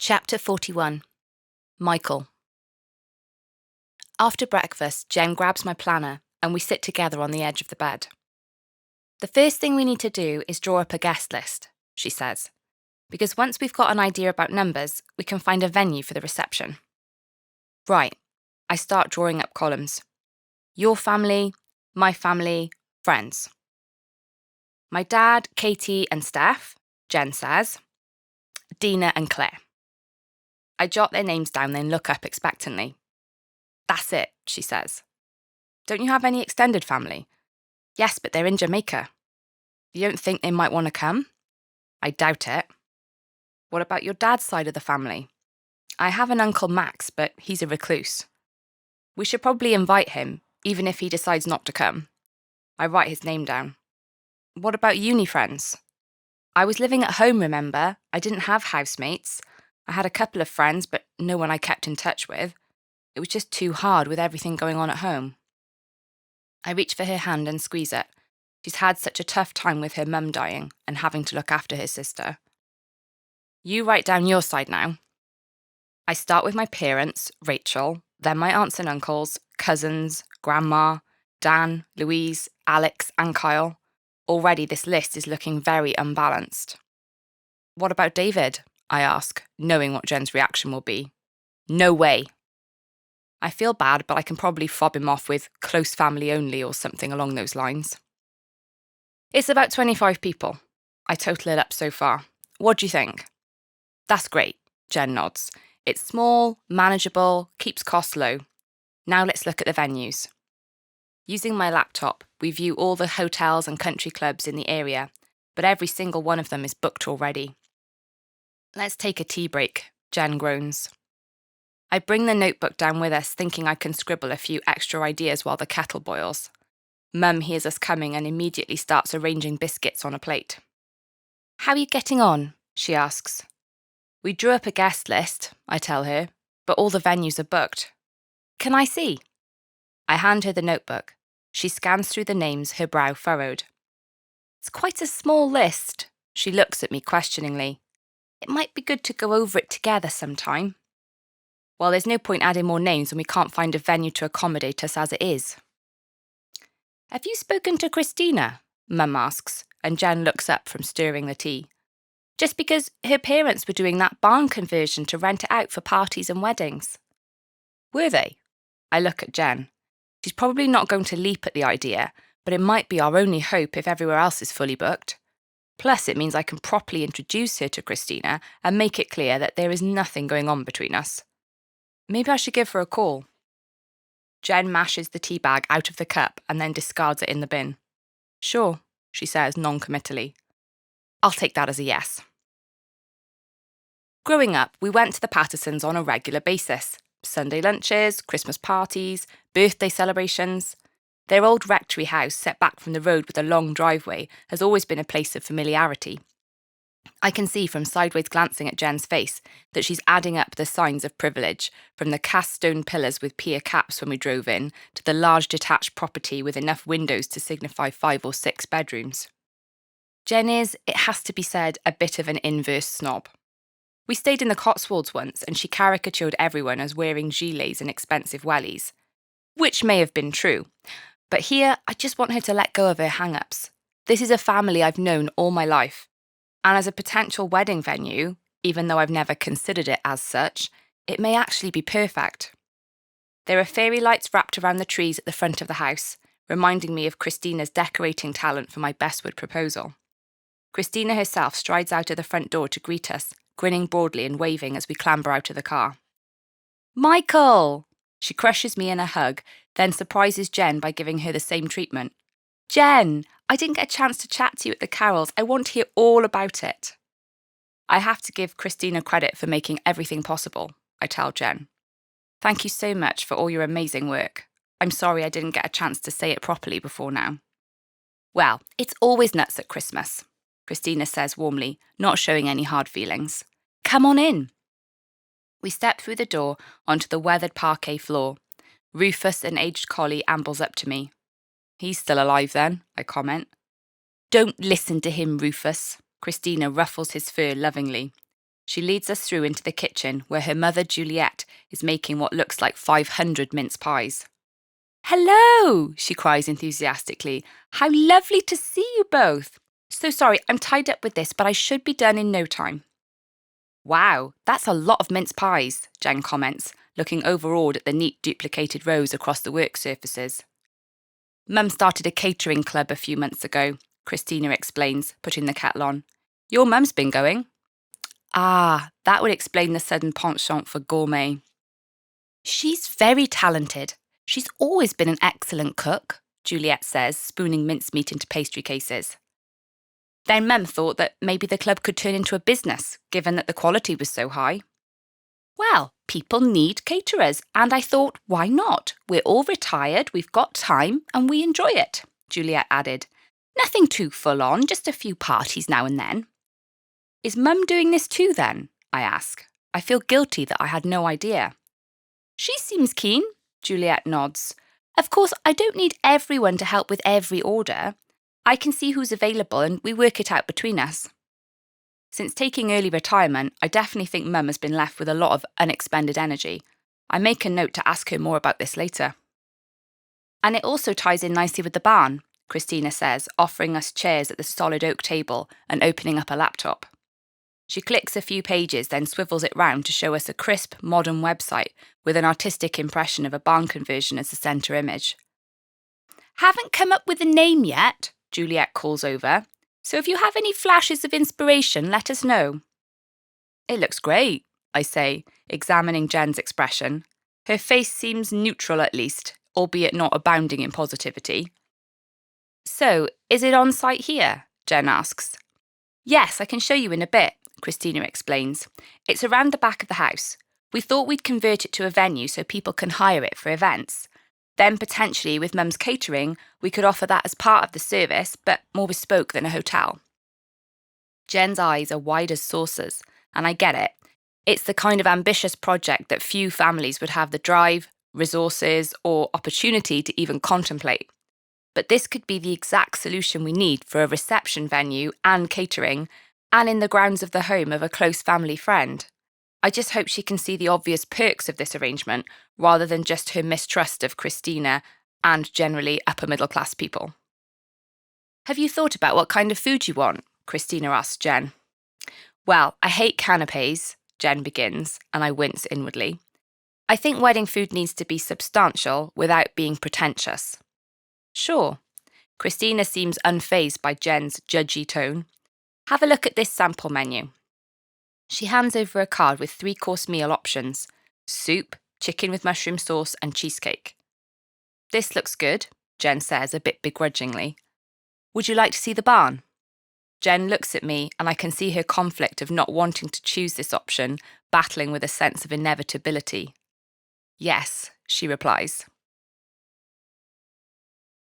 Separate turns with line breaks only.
Chapter 41. Michael. After breakfast, Jen grabs my planner and we sit together on the edge of the bed. The first thing we need to do is draw up a guest list, she says, because once we've got an idea about numbers, we can find a venue for the reception. Right, I start drawing up columns. Your family, my family, friends. My dad, Katie and Steph, Jen says. Dina and Claire. I jot their names down, then look up expectantly. That's it, she says. Don't you have any extended family? Yes, but they're in Jamaica. You don't think they might want to come? I doubt it. What about your dad's side of the family? I have an Uncle Max, but he's a recluse. We should probably invite him, even if he decides not to come. I write his name down. What about uni friends? I was living at home, remember? I didn't have housemates. I had a couple of friends, but no one I kept in touch with. It was just too hard with everything going on at home. I reach for her hand and squeeze it. She's had such a tough time with her mum dying and having to look after her sister. You write down your side now. I start with my parents, Rachel, then my aunts and uncles, cousins, grandma, Dan, Louise, Alex and Kyle. Already this list is looking very unbalanced. What about David? I ask, knowing what Jen's reaction will be. No way. I feel bad, but I can probably fob him off with close family only or something along those lines. It's about 25 people. I total it up so far. What do you think? That's great, Jen nods. It's small, manageable, keeps costs low. Now let's look at the venues. Using my laptop, we view all the hotels and country clubs in the area, but every single one of them is booked already. Let's take a tea break, Jen groans. I bring the notebook down with us, thinking I can scribble a few extra ideas while the kettle boils. Mum hears us coming and immediately starts arranging biscuits on a plate. How are you getting on? She asks. We drew up a guest list, I tell her, but all the venues are booked. Can I see? I hand her the notebook. She scans through the names, her brow furrowed. It's quite a small list. She looks at me questioningly. It might be good to go over it together sometime. Well, there's no point adding more names when we can't find a venue to accommodate us as it is. Have you spoken to Christina? Mum asks, and Jen looks up from stirring the tea. Just because her parents were doing that barn conversion to rent it out for parties and weddings. Were they? I look at Jen. She's probably not going to leap at the idea, but it might be our only hope if everywhere else is fully booked. Plus, it means I can properly introduce her to Christina and make it clear that there is nothing going on between us. Maybe I should give her a call. Jen mashes the tea bag out of the cup and then discards it in the bin. Sure, she says non-committally. I'll take that as a yes. Growing up, we went to the Pattersons on a regular basis. Sunday lunches, Christmas parties, birthday celebrations. Their old rectory house, set back from the road with a long driveway, has always been a place of familiarity. I can see from sideways glancing at Jen's face that she's adding up the signs of privilege, from the cast stone pillars with pier caps when we drove in, to the large detached property with enough windows to signify 5 or 6 bedrooms. Jen is, it has to be said, a bit of an inverse snob. We stayed in the Cotswolds once and she caricatured everyone as wearing gilets and expensive wellies. Which may have been true. But here, I just want her to let go of her hang-ups. This is a family I've known all my life. And as a potential wedding venue, even though I've never considered it as such, it may actually be perfect. There are fairy lights wrapped around the trees at the front of the house, reminding me of Christina's decorating talent for my Bestwood proposal. Christina herself strides out of the front door to greet us, grinning broadly and waving as we clamber out of the car. Michael! She crushes me in a hug, then surprises Jen by giving her the same treatment. Jen, I didn't get a chance to chat to you at the carols. I want to hear all about it. I have to give Christina credit for making everything possible, I tell Jen. Thank you so much for all your amazing work. I'm sorry I didn't get a chance to say it properly before now. Well, it's always nuts at Christmas, Christina says warmly, not showing any hard feelings. Come on in. We step through the door onto the weathered parquet floor. Rufus, an aged collie, ambles up to me. He's still alive then, I comment. Don't listen to him, Rufus. Christina ruffles his fur lovingly. She leads us through into the kitchen where her mother, Juliet, is making what looks like 500 mince pies. "Hello," she cries enthusiastically. "How lovely to see you both. So sorry, I'm tied up with this, but I should be done in no time." "Wow, that's a lot of mince pies," Jen comments, looking overawed at the neat duplicated rows across the work surfaces. "Mum started a catering club a few months ago," Christina explains, putting the kettle on. "Your mum's been going?" "Ah, that would explain the sudden penchant for gourmet." "She's very talented. She's always been an excellent cook," Juliet says, spooning mincemeat into pastry cases. Then Mum thought that maybe the club could turn into a business, given that the quality was so high. "Well, people need caterers, and I thought, why not? We're all retired, we've got time, and we enjoy it," Juliet added. "Nothing too full on, just a few parties now and then." "Is Mum doing this too then?" I ask. I feel guilty that I had no idea. "She seems keen," Juliet nods. "Of course, I don't need everyone to help with every order. I can see who's available and we work it out between us." Since taking early retirement, I definitely think Mum has been left with a lot of unexpended energy. I make a note to ask her more about this later. "And it also ties in nicely with the barn," Christina says, offering us chairs at the solid oak table and opening up a laptop. She clicks a few pages, then swivels it round to show us a crisp, modern website with an artistic impression of a barn conversion as the centre image. "Haven't come up with a name yet," Juliet calls over. "So if you have any flashes of inspiration, let us know." "It looks great," I say, examining Jen's expression. Her face seems neutral at least, albeit not abounding in positivity. "So, is it on site here?" Jen asks. "Yes, I can show you in a bit," Christina explains. "It's around the back of the house. We thought we'd convert it to a venue so people can hire it for events. Then potentially with Mum's catering, we could offer that as part of the service, but more bespoke than a hotel." Jen's eyes are wide as saucers, and I get it. It's the kind of ambitious project that few families would have the drive, resources, or opportunity to even contemplate. But this could be the exact solution we need for a reception venue and catering, and in the grounds of the home of a close family friend. I just hope she can see the obvious perks of this arrangement, rather than just her mistrust of Christina and generally upper middle class people. "Have you thought about what kind of food you want?" Christina asks Jen. "Well, I hate canapes," Jen begins, and I wince inwardly. "I think wedding food needs to be substantial without being pretentious." "Sure." Christina seems unfazed by Jen's judgy tone. "Have a look at this sample menu." She hands over a card with 3-course meal options: soup, chicken with mushroom sauce, and cheesecake. "This looks good," Jen says a bit begrudgingly. "Would you like to see the barn?" Jen looks at me, and I can see her conflict of not wanting to choose this option, battling with a sense of inevitability. "Yes," she replies.